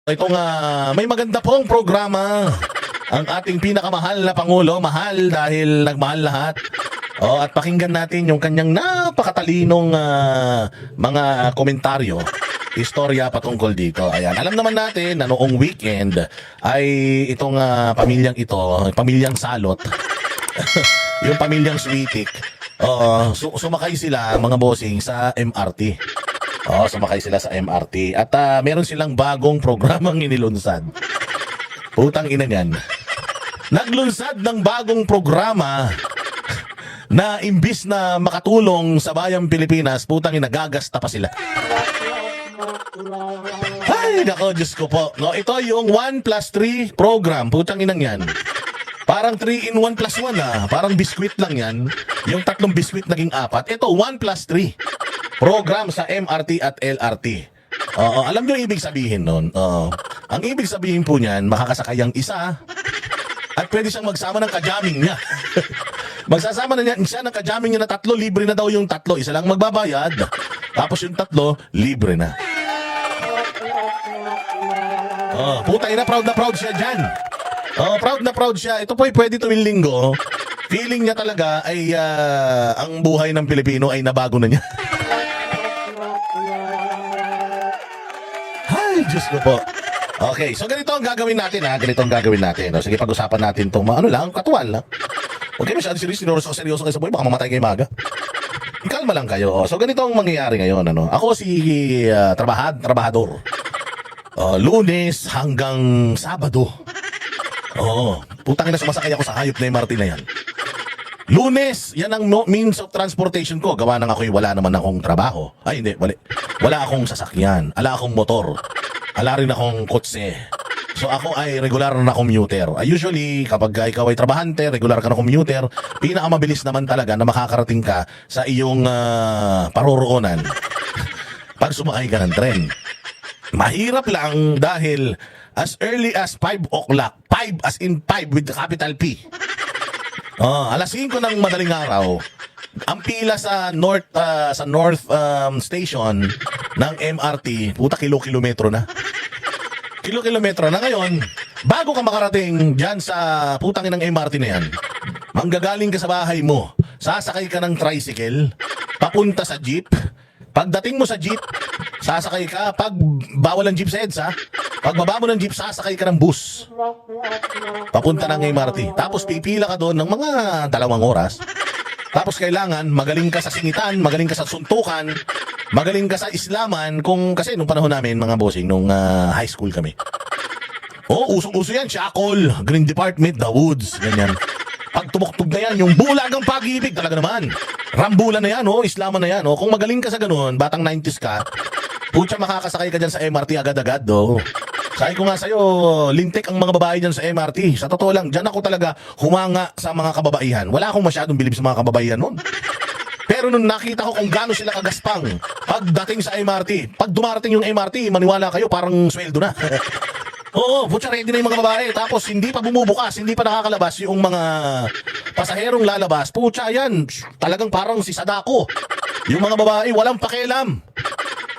Itong may maganda pong programa ang ating pinakamahal na Pangulo. Mahal dahil nagmahal lahat. At pakinggan natin yung kanyang napakatalinong mga komentaryo, istorya patungkol dito. Ayan, alam naman natin na noong weekend ay itong pamilyang ito, pamilyang Salot, yung pamilyang Switik, sumakay sila mga bossing sa MRT. Sumakay sila sa MRT. At meron silang bagong programang inilunsad. Putang ina niyan. Naglunsad ng bagong programa na imbis na makatulong sa bayang Pilipinas, putang ina, gagasta pa sila. Ay, nako, Diyos ko po. No, ito yung 1+3 program. Putang inang yan. Parang 3 in 1 plus 1 Parang biskwit lang yan. Yung tatlong biskwit naging 4. Ito, 1+3 program sa MRT at LRT. Alam nyo ibig sabihin nun? Ang ibig sabihin po niyan, makakasakay ang isa at pwede siyang magsama ng kajaming niya. Magsasama na niya siya ng kajaming niya na 3, libre na daw yung 3. Isa lang magbabayad, tapos yung 3, libre na. Puta ina, proud na proud siya dyan. Proud na proud siya. Ito po ay pwede tuwing linggo. Feeling niya talaga ay ang buhay ng Pilipino ay nabago na niya. Ay, Diyos ko po. Okay, so ganito ang gagawin natin Ganito ang gagawin natin. Sige, pag-usapan natin itong lang, katuwal lang. Okay, masyado seryoso kayo sa buhay, baka mamatay kayo maga. Kalma lang kayo. So ganito ang mangyayari ngayon. Ako si trabahador. Lunes hanggang Sabado. Putang ina, sumasakay ako sa hayop na MRT na yan. Lunes, yan ang means of transportation ko. Gawa nang ako'y wala naman akong trabaho. Ay, hindi, mali. Wala akong sasakyan. Wala akong motor. Wala rin akong kotse. So ako ay regular na commuter. Usually, kapag ikaw ay trabahante, regular ka na commuter, pinakamabilis naman talaga na makakarating ka sa iyong paroroonan pag sumakay ka ng tren. Mahirap lang dahil as early as 5 o'clock, 5 as in 5 with the capital P. Alas 5 ng madaling araw, ang pila sa North Station ng MRT, puta kilometro na. Kilometro na ngayon. Bago ka makarating dyan sa putang inang MRT na yan, manggagaling ka sa bahay mo, sasakay ka ng tricycle, papunta sa jeep. Pagdating mo sa jeep, sasakay ka, pag bawal ang jeep sa EDSA, pagbaba mo ng jeep, sasakay ka ng bus. Papunta ng MRT. Tapos pipila ka doon ng mga 2 oras. Tapos kailangan magaling ka sa singitan, magaling ka sa suntukan, magaling ka sa islaman. Kasi nung panahon namin, mga bossing, nung high school kami. Usong-uso yan, Shackle, Green Department, The Woods, ganyan. Pag tumuktog na yan, yung bulagang pag-ibig, talaga naman. Rambulan na yan, islaman na yan. Kung magaling ka sa ganun, batang 90s ka, putya makakasakay ka dyan sa MRT agad-agad, Sabi ko nga sa'yo, lintik ang mga babae dyan sa MRT. Sa totoo lang, dyan ako talaga humanga sa mga kababaihan. Wala akong masyadong bilib sa mga kababaihan nun. Pero nung nakita ko kung gaano sila kagaspang pagdating sa MRT, pag dumarating yung MRT, maniwala kayo, parang sweldo na. Putya, ready na yung mga babae. Tapos hindi pa bumubukas, hindi pa nakakalabas yung mga pasaherong lalabas. Putya, yan, talagang parang si Sadako. Yung mga babae, walang pakialam.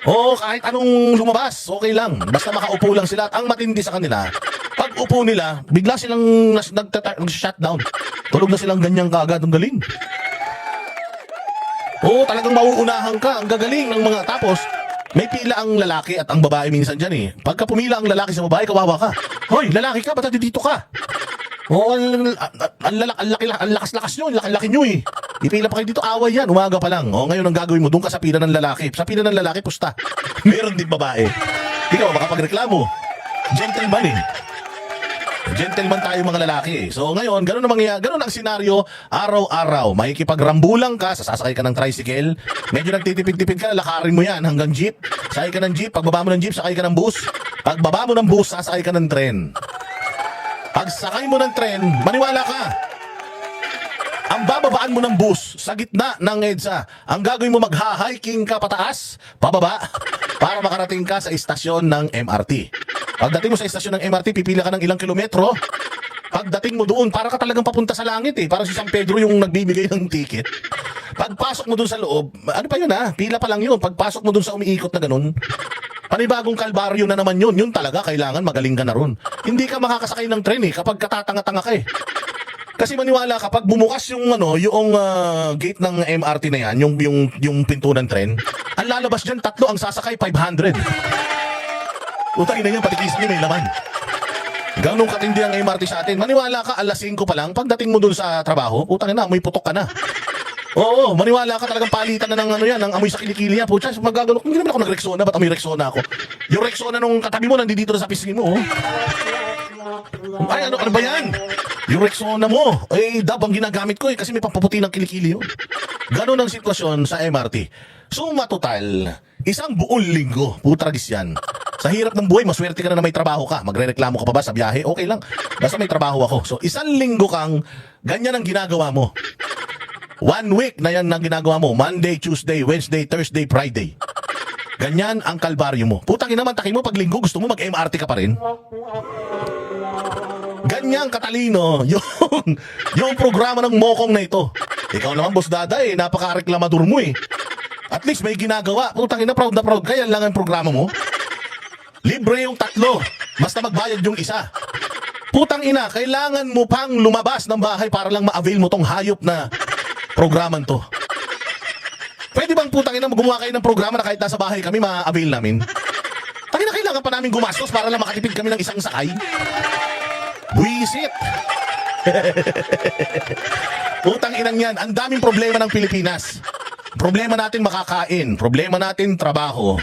Kahit anong lumabas, okay lang. Basta makaupo lang sila. At ang matindi sa kanila, pag upo nila, bigla silang nag-shutdown. Tulog na silang ganyan kaagad. Ang galing. Talagang mauunahan ka. Ang gagaling ng mga. Tapos, may pila ang lalaki at ang babae minsan dyan Pagka pumila ang lalaki sa babae, kawawa ka. Hoy, lalaki ka, ba't dito ka? Ang lakas-lakas nyo, ang laki-laki nyo Ipila pa kayo dito, away yan, umaga pa lang. Ngayon ang gagawin mo, doon ka sa pila ng lalaki. Sa pila ng lalaki, pusta. Meron din babae. Ikaw, makapagreklamo. Gentleman Gentleman tayo mga lalaki So ngayon, ganun ang senaryo araw-araw. Makikipagrambulang ka, sasakay ka ng tricycle. Medyo nagtitipid-tipid ka, lakarin mo yan hanggang jeep. Sakay ka ng jeep, pagbaba mo ng jeep, sakay ka ng bus. Pagbaba mo ng bus, sasakay ka ng tren. Pag sakay mo ng tren, maniwala ka, ang bababaan mo ng bus sa gitna ng EDSA, ang gagawin mo magha-hiking ka pataas, pababa, para makarating ka sa istasyon ng MRT. Pagdating mo sa istasyon ng MRT, pipila ka ng ilang kilometro. Pagdating mo doon, para ka talagang papunta sa langit Para si San Pedro yung nagbibigay ng ticket. Pagpasok mo doon sa loob, ano pa yun Pila pa lang yun. Pagpasok mo doon sa umiikot na ganun, Panibagong kalbaryo na naman yun. Yun talaga, kailangan magaling ka na ron. Hindi ka makakasakay ng tren kapag katatanga-tanga ka Kasi maniwala ka, pag bumukas yung gate ng MRT na yan, yung pinto ng tren, ang lalabas dyan, 3 ang sasakay, 500. Utang ina yan, patikisin nyo may laman. Ganong katindi ang MRT sa atin. Maniwala ka, alas 5 pa lang, pagdating mo dun sa trabaho, utang ina, may putok ka na. Oo, maniwala ka talagang palitan na ng ng amoy sa kilikili yan. Pucha, magagano, hindi naman ako nag-Rexona, ba't amoy Rexona ako? Yung Rexona nung katabi mo, nandito na sa pisngi mo, Ay, ano ba yan? Yung Rexona mo, ang ginagamit ko kasi may pampaputi ng kilikili yun. Ganon ang sitwasyon sa MRT. So, matotal, isang buong linggo, putragis yan. Sa hirap ng buhay, maswerte ka na may trabaho ka. Magre-reklamo ka pa ba sa biyahe? Okay lang, basta may trabaho ako. So, isang linggo kang ganyan ang ginagawa mo. 1 week na yan ang ginagawa mo. Monday, Tuesday, Wednesday, Thursday, Friday. Ganyan ang kalbaryo mo. Putang ina, mantakin mo pag linggo, gusto mo mag-MRT ka pa rin? Ganyang katalino yung programa ng mokong na ito. Ikaw naman, Boss Dada, napaka-reklamador mo At least may ginagawa. Putang ina, proud na proud. Kaya lang ang programa mo. Libre yung 3. Basta magbayad yung isa. Putang ina, kailangan mo pang lumabas ng bahay para lang ma-avail mo tong hayop na programang to. Pwede bang putang ina gumawa kayo ng programa na kahit nasa bahay kami ma-avail namin? Tangina, kailangan pa namin gumastos para lang makatipid kami ng isang sakay? Buisit! Putang inang yan, ang daming problema ng Pilipinas. Problema natin makakain, problema natin trabaho,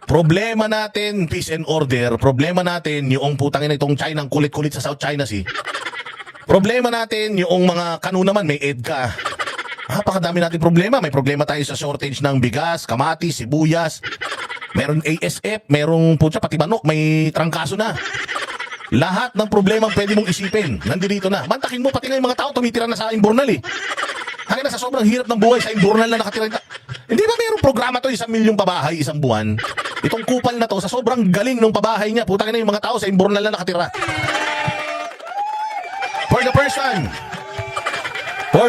problema natin peace and order, problema natin yung putang ina itong China, kulit-kulit sa South China Sea. Problema natin yung mga naman may EDCA. Napakadami natin problema. May problema tayo sa shortage ng bigas, kamatis, sibuyas. Meron ASF, merong pati manok, may trangkaso na. Lahat ng problema pwede mong isipin, nandito na. Mantakin mo, pati nga yung mga tao tumitira na sa Imbornal Hanggang na sa sobrang hirap ng buhay sa Imbornal na nakatira. Hindi ba mayroong programa to, 1 milyong pabahay, isang buwan? Itong kupal na to, sa sobrang galing ng pabahay niya, putang ina yung mga tao sa Imbornal na nakatira. For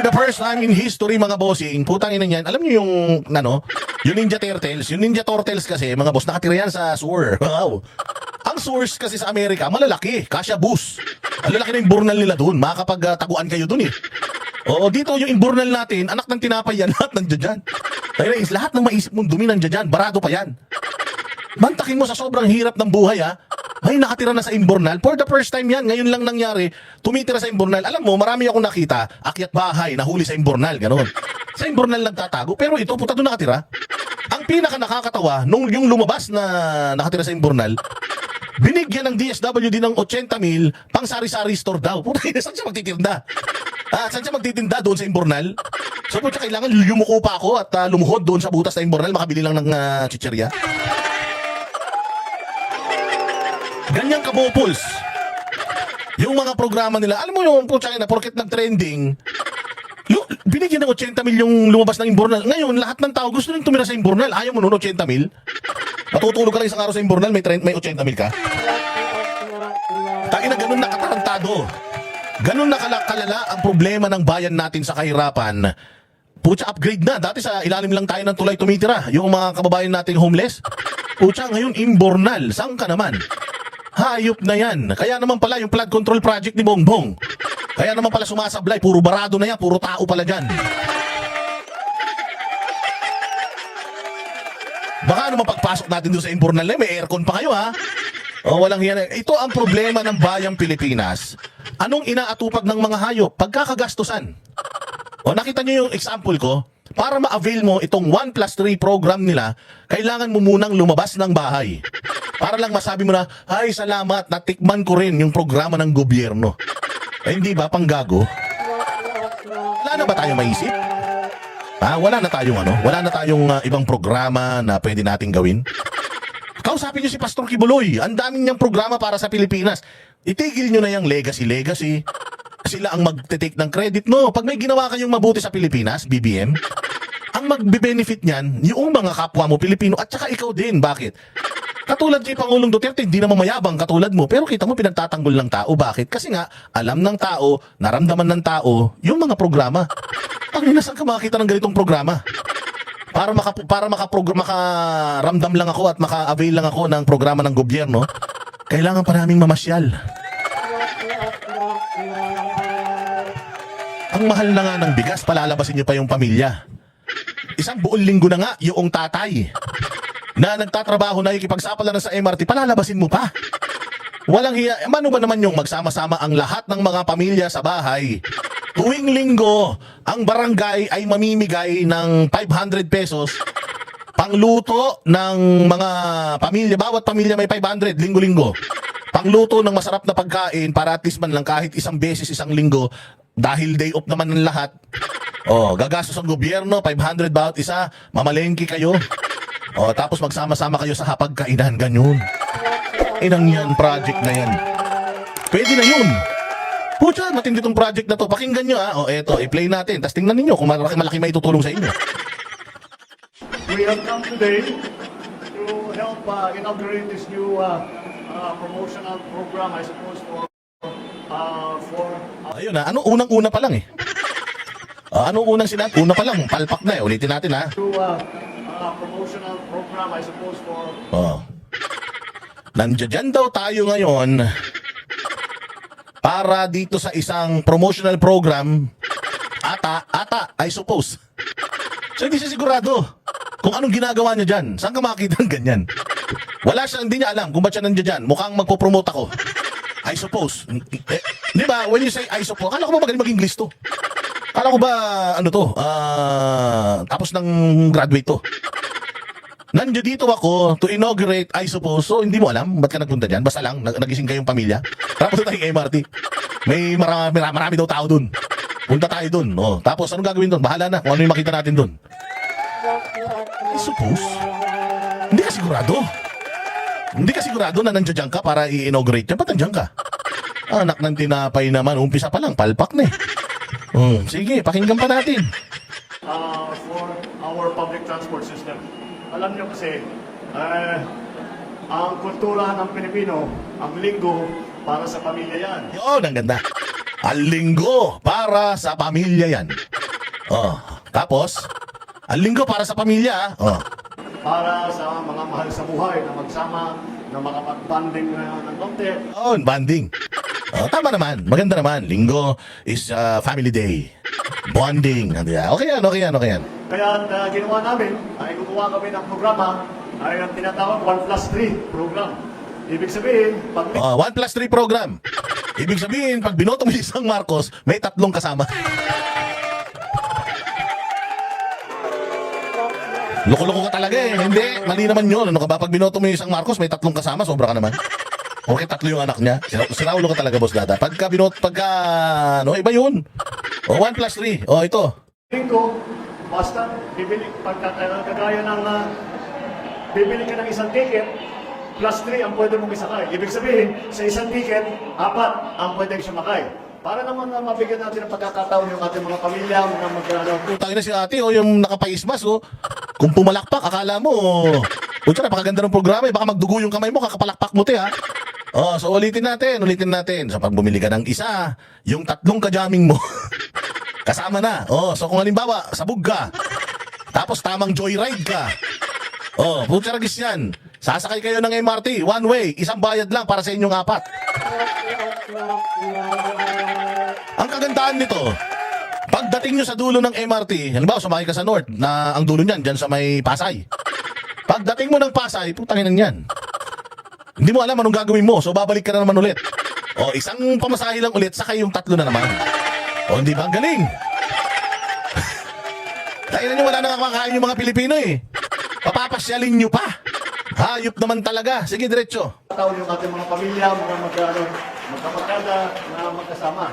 the first time in history, mga bossing, putang ina niyan, alam niyo yung Ninja Turtles, kasi, mga boss, nakatira yan sa sewer. Wow. Ang sewers kasi sa Amerika, malalaki, kasya bus. Ang lalaki na yung Imbornal nila doon, makakapagtaguan kayo doon Oo, dito yung Imbornal natin, anak ng tinapay yan, lahat nandiyan dyan. Lahat ng maisip mong dumi nandiyan dyan, barado pa yan. Mantakin mo sa sobrang hirap ng buhay ay nakatira na sa Imbornal. For the first time yan, ngayon lang nangyari, tumitira sa Imbornal. Alam mo, marami akong nakita, akyat bahay, nahuli sa Imbornal, gano'n. Sa Imbornal nagtatago, pero ito, puta doon nakatira. Ang pinaka nakakatawa, nung yung lumabas na nakatira sa Imbornal, binigyan ng DSWD ng 80,000 pang sari-sari store daw. Puta, saan siya magtitinda? Saan siya magtitinda doon sa Imbornal? So, puta, kailangan yumuko pa ako at lumuhod doon sa butas na Imbornal, makabili lang ng chicherya. Ganyang kabopuls. Yung mga programa nila, alam mo yung pucha na porket nag-trending, binigyan ng 80,000 yung lumabas ng Imbornal. Ngayon, lahat ng tao gusto rin tumira sa Imbornal. Ayaw mo noon 80,000? Matutulog ka lang isang araw sa Imbornal, may 80,000 ka? Tangina, ganun nakatarantado. Ganun nakalala ang problema ng bayan natin sa kahirapan. Pucha, upgrade na. Dati sa ilalim lang tayo ng tulay tumitira. Yung mga kababayan nating homeless. Pucha, ngayon Imbornal. Saan ka naman? Hayop na yan. Kaya naman pala yung flood control project ni Bongbong. Kaya naman pala sumasablay. Puro barado na yan. Puro tao pala dyan. Baka naman pagpasok natin doon sa Imbornal na may aircon pa kayo walang yan. Ito ang problema ng bayang Pilipinas. Anong inaatupag ng mga hayop? Pagkakagastusan. Nakita niyo yung example ko? Para ma-avail mo itong 1+3 program nila, kailangan mo munang lumabas ng bahay. Para lang masabi mo na, ay salamat, natikman ko rin yung programa ng gobyerno. Hindi ba, panggago? Wala na ba tayong maisip? Wala na tayong ibang programa na pwede nating gawin? Kausapin niyo si Pastor Kibuloy. Ang daming niyang programa para sa Pilipinas. Itigil niyo na yung legacy. Sila ang magte-take ng credit. No, pag may ginawa kayong mabuti sa Pilipinas, BBM, ang magbe-benefit niyan, yung mga kapwa mo Pilipino at saka ikaw din. Bakit? Katulad kay Pangulong Duterte, hindi naman mayabang katulad mo, pero kita mo pinagtatanggol ng tao. Bakit? Kasi nga, alam ng tao, naramdaman ng tao, yung mga programa. Pangina, saan ka makakita ng ganitong programa? makaramdam lang ako at maka-avail lang ako ng programa ng gobyerno, kailangan pa naming mamasyal. Ang mahal na nga ng bigas, palalabasin niyo pa yung pamilya. Isang buong linggo na nga yung tatay na nagtatrabaho na ikipagsapala na sa MRT, palalabasin mo pa. Walang hiya. Ano ba naman yung magsama-sama ang lahat ng mga pamilya sa bahay? Tuwing linggo, ang barangay ay mamimigay ng 500 pesos pangluto ng mga pamilya. Bawat pamilya may 500, linggo-linggo. Pangluto ng masarap na pagkain para at least man lang kahit isang beses isang linggo, dahil day off naman ng lahat. Gagastos ang gobyerno, 500 bawat isa, mamalengke kayo. Tapos magsama-sama kayo sa hapagkainan, ganyan. Inang yan, project na yan. Pwede na yun. Pucha, matindi tong project na to. Pakinggan nyo eto, i-play natin. Tapos tingnan ninyo kung malaki may tutulong sa inyo. We have come today to help inaugurate this new promotional program, I suppose, for Ayun ano unang-una pa lang eh. Anong unang sinabi? Una pa lang, palpak na eh. Ulitin natin promotional program, I suppose, for Nandiyan daw tayo ngayon para dito sa isang promotional program. Ata, I suppose. So hindi siya sigurado kung anong ginagawa niya dyan. Saan ka makakita ng ganyan? Wala siya, hindi niya alam kung ba't siya nandiyan dyan. Mukhang magpo-promote ako. I suppose. Di ba, when you say I suppose, akala ko ba magaling mag-English to? Akala ko ba, tapos ng graduate to? Nandiyo dito ako to inaugurate, I suppose. So, hindi mo alam, ba't ka nagpunta dyan? Basta lang, nagising kayong pamilya. Tapos tayong MRT. May marami daw tao dun. Punta tayo dun. Tapos, anong gagawin dun? Bahala na kung ano yung makita natin dun. I suppose. Hindi ka sigurado. Hindi ka sigurado na nandiyo dyan ka para i-inaugurate yan. Ba't nandiyan ka? Anak ng tinapay naman, umpisa pa lang, palpak na eh. Sige, pakinggan pa natin. for our public transport system. Alam niyo kasi, ang kultura ng Pilipino, ang linggo para sa pamilya yan. Yun, ang ganda. Ang linggo para sa pamilya yan. Tapos, ang linggo para sa pamilya. Para sa mga mahal sa buhay na magsama, na makapag-banding ng konti. Banding. Tama naman. Maganda naman. Linggo is family day. Bonding. Okay yan. Kaya ginawa namin, ay gumawa kami ng programa, ay ang tinatawag 1+3 program. Ibig sabihin, pag 1+3 program. Ibig sabihin, pag binoto mo si isang Marcos, may 3 kasama. Loko-loko ka talaga eh. Hindi, mali naman yun. Ano ka ba? Pag binoto mo yung isang Marcos, may 3 kasama, sobra ka naman. Okay, 3 yung anak niya. Sinaulo ka talaga, Boss Dada. Iba yun. 1+3. Ito. linggo, basta bibili, kagaya ng bibili ka ng isang ticket, +3 ang pwede mong isakay. Ibig sabihin, sa isang ticket, 4 ang pwedeng sumakay. Para naman mabigyan natin ng pagkakataon yung ating mga pamilya na Putang ina si ate, yung nakapaismas, Kung pumalakpak, akala mo, puta, napakaganda ng programa, baka magdugo yung kamay mo, kakapalakpak mo, ha? So ulitin natin. So pag bumili ka ng isa, yung 3 kajaming mo, kasama na. So kung halimbawa, sabog ka, tapos tamang joyride ka, puta ragis yan. Sasakay kayo ng MRT, one way, isang bayad lang para sa inyong 4. Ang kagandahan nito, pagdating nyo sa dulo ng MRT, halimbawa sumakay ka sa North, na ang dulo niyan, dyan sa may Pasay. Pagdating mo ng Pasay, putangin yan. Hindi mo alam anong gagawin mo, so babalik ka na naman ulit. Isang pamasahe lang ulit, sakay yung 3 na naman. Hindi ba? Ang galing. Kailan nyo wala nang makakain yung mga Pilipino eh. Papapasyalin nyo pa. Hayop naman talaga. Sige, diretso. Tawag yung ating mga pamilya, mga magkabarkada na magkasama.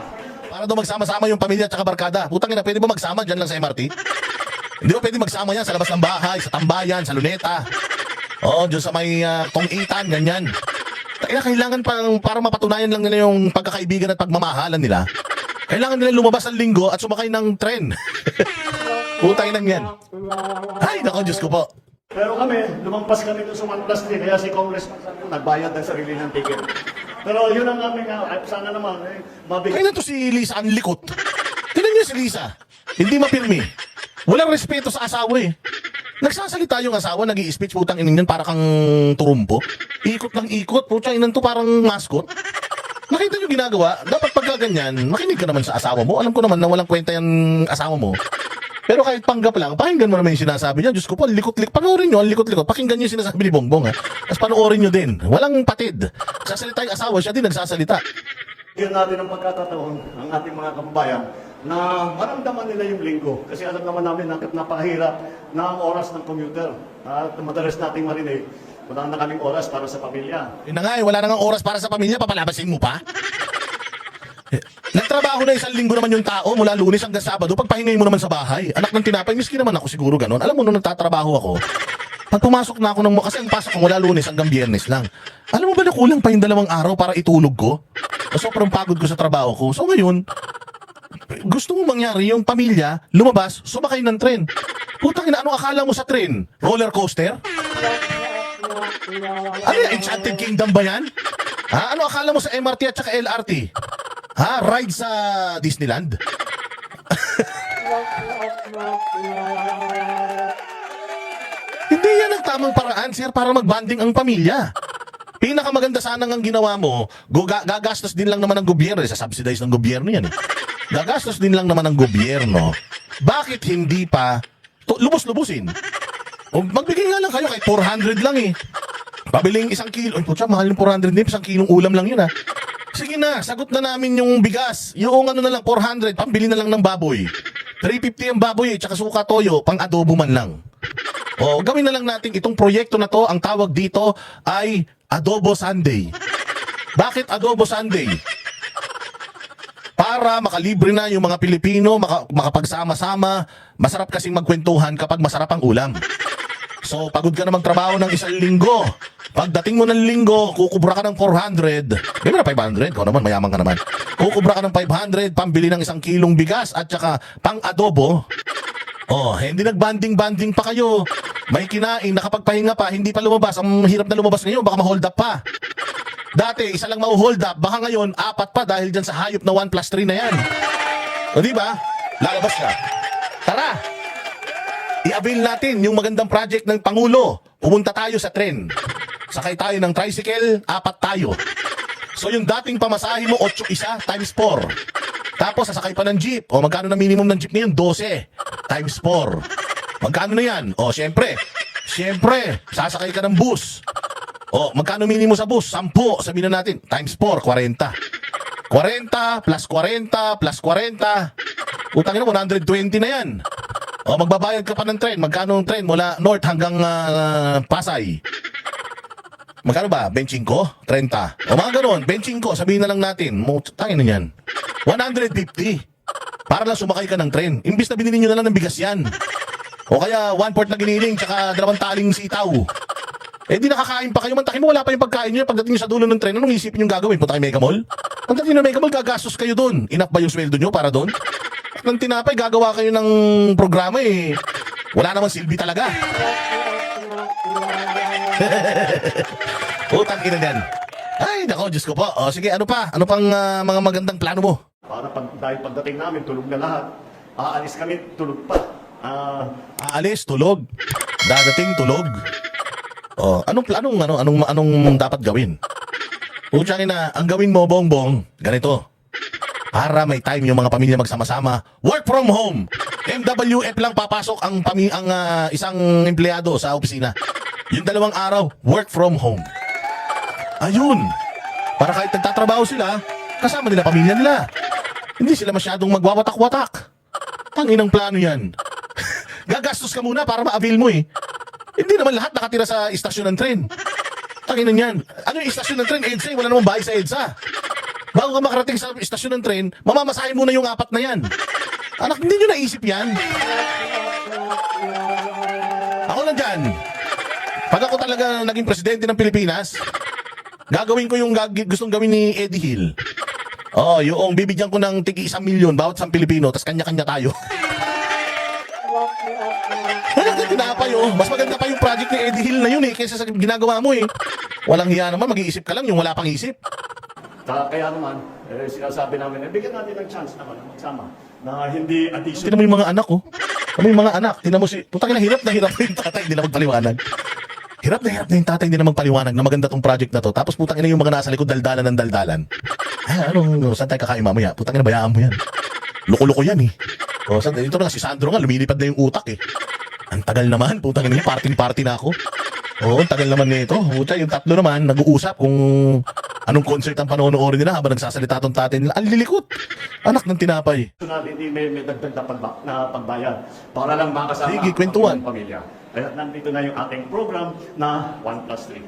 Para daw magsama-sama yung pamilya at saka barkada. Putang ina, pwede ba magsama dyan lang sa MRT? Hindi ba pwede magsama yan sa labas ng bahay, sa tambayan, sa luneta? Dyan sa may tong-itan, ganyan. Kailangan para mapatunayan lang nila yung pagkakaibigan at pagmamahalan nila. Kailangan nila lumabas ang linggo at sumakay ng tren. Putang ina yan. Ay, nako, Diyos ko po. Pero kami, lumampas kami doon sa 1+3, kaya si Congressman nagbayad ng sarili ng ticket. Pero yun ang aming, sana naman, mabigay. Kailan to si Lisa ang likot? Tignan niyo si Lisa. Hindi mapirmi. Walang respeto sa asawa eh. Nagsasalita yung asawa, nag-i-speech, putang inin yan, para kang turumpo. Ikot ng ikot, putang inan to, parang mascot. Nakita nyo ginagawa, dapat pagka ganyan, makinig ka naman sa asawa mo. Alam ko naman na walang kwenta yan asawa mo. Pero kahit panggap lang, pakinggan mo naman yung sinasabi niya. Diyos ko po, likot-likot. Panoorin nyo, ang likot-likot. Pakinggan nyo yung sinasabi ni Bongbong, ha. Tapos panoorin nyo din. Walang patid. Sasalita yung asawa, siya din nagsasalita. Bigyan natin ng pagkakataon ang ating mga kababayan na maramdaman nila yung linggo. Kasi alam naman namin na napakahirap na ang oras ng commuter. At madalas nating marinig, wala na kaming oras para sa pamilya. Yun na nga, wala na nga oras para sa pamilya, papalabasin mo pa? Nagtrabaho na isang linggo naman yung tao mula Lunes hanggang Sabado, pagpahingay mo naman sa bahay. Anak ng tinapay, miski naman ako siguro ganon. Alam mo, nung nagtatrabaho ako, pag pumasok na ako kasi ang pasok ko mula Lunes hanggang Biyernes lang. Alam mo ba na kulang pa yung 2 araw para itulog ko? Sobrang pagod ko sa trabaho ko. So ngayon, gusto mo mangyari yung pamilya, lumabas, sumakay ng tren. Putang ina, ano akala mo sa tren? Roller coaster? Ano yan? Enchanted Kingdom ba yan? Ha? Ano akala mo sa MRT at saka LRT? Ha? Ride sa Disneyland? Hindi yan ang tamang paraan, sir, para magbanding ang pamilya. Pinakamaganda sana ang ginawa mo, gagastos din lang naman ng gobyerno, subsidize ng gobyerno yan. Gagastos din lang naman ng gobyerno. Bakit hindi pa lubos-lubusin? O, magbigay nga lang kayo kahit 400 lang eh. Pabiling 1 kilo. Ay, putya, mahal yung 400 din. 1 kilong ulam lang yun, ha. Sige na, sagot na namin yung bigas. Yung ano na lang, 400, pambili na lang ng baboy. 350 ang baboy eh, tsaka suka toyo, pang adobo man lang. O, gawin na lang natin itong proyekto na to, ang tawag dito ay Adobo Sunday. Bakit Adobo Sunday? Para makalibre na yung mga Pilipino, makapagsama-sama. Masarap kasing magkwentuhan kapag masarap ang ulam. So, pagod ka na magtrabaho ng 1 linggo. Pagdating mo ng linggo, kukubra ka ng 400. Di ba na 500? Kung naman, mayaman ka naman. Kukubra ka ng 500, pambili ng 1 kilong bigas at saka pang adobo. Oh, hindi nagbanding-banding pa kayo. May kinain, nakapagpahinga pa, hindi pa lumabas. Ang hirap na lumabas ngayon, baka ma-hold up pa. Dati, 1 lang ma-hold up, baka ngayon, 4 pa dahil dyan sa hayop na 1+3 na yan. O diba? Lalabas ka. Tara! I-avail natin yung magandang project ng Pangulo. Pumunta tayo sa tren. Sakay tayo ng tricycle, 4 tayo. So yung dating pamasahe mo, 8 isa times 4. Tapos sasakay pa ng jeep. O magkano na minimum ng jeep ngayon? 12 times 4. Magkano na yan? O syempre, sasakay ka ng bus. O magkano minimum sa bus? 10, sabihin na natin, times 4, 40. 40 plus 40 plus 40. Utangin na, 120 na yan. O magbabayad ka pa ng tren. Magkano ang tren mula North hanggang Pasay? Magkano ba? 25? 30? O mga ganun, 25, sabihin na lang natin. Tangin na yan. 150. Para lang sumakay ka ng tren. Imbis na binili nyo na lang ng bigas yan. O kaya 1/4 na giniling tsaka 2 taling sitaw. Eh di nakakain pa kayo. Mantakin mo, wala pa yung pagkain nyo. Pagdating nyo sa dulo ng tren, anong isipin yung gagawin? Punta kayo Mega Mall? Pagdating nyo Mega Mall, gagastos kayo doon. Enough ba yung sweldo nyo para doon? Nang tinapay, gagawa kayo ng programa eh. Wala namang silbi talaga. Utang ina yan. Ay, nako, Diyos ko po. O sige, ano pa? Ano pang mga magandang plano mo? Para dahil pagdating namin, tulog na lahat. Aalis kami, tulog pa. Aalis, tulog. Dadating, tulog. O, anong dapat gawin? Putsangin na, ang gawin mo, Bongbong, ganito. Para may time yung mga pamilya magsama-sama, work from home. MWF lang papasok ang isang empleyado sa opisina. Yung 2 araw, work from home. Ayun. Para kahit nagtatrabaho sila, kasama nila pamilya nila. Hindi sila masyadong magwawatak-watak. Tanginang plano yan. Gagastos ka muna para ma-avail mo eh. Hindi naman lahat nakatira sa istasyon ng tren. Tanginan yan. Ano yung istasyon ng tren? EDSA, wala namang bahay sa EDSA. Bago ka makarating sa istasyon ng tren, mamamasahin mo na yung 4 na yan. Anak, hindi nyo naisip yan. Ako lang dyan. Pag ako talaga naging presidente ng Pilipinas, gagawin ko yung gustong gawin ni Eddie Hill. Oh, yung bibigyan ko ng tigi 1 milyon bawat isang Pilipino, tas kanya-kanya tayo. Tinapay oh. Mas maganda pa yung project ni Eddie Hill na yun eh, kaysa sa ginagawa mo eh. Walang hiya naman, mag-iisip ka lang yung wala pang isip. Kaya naman, sinasabi namin, bigyan natin ng chance naman na magsama. Na hindi addition. Tignan mo yung mga anak oh. Kami mga anak, tinan mo putang ina, hirap na yung tatay, hindi na magpaliwanag. Hirap na yung tatay, hindi na magpaliwanag na maganda tong project na to. Tapos putang ina yung mga nasa likod, daldalan ng daldalan. Saan tayo kakain mamaya? Putang ina, bayaan mo yan. Loko-loko yan eh. O, ito na si Sandro nga, lumilipad na yung utak eh. Ang tagal naman, putang ina, party na ako. Oo, ang tagal naman nito. Puta, yung tatlo naman, nag-uusap kung anong concert ang panonoorin nila habang nagsasalita tong tatay nila. Ang lilikot. Anak ng tinapay. Sunod, hindi may dagdag na pagbayad para lang makasama Sige, kwentuhan. ang pamilya. Kaya nandito na yung ating program na 1+3.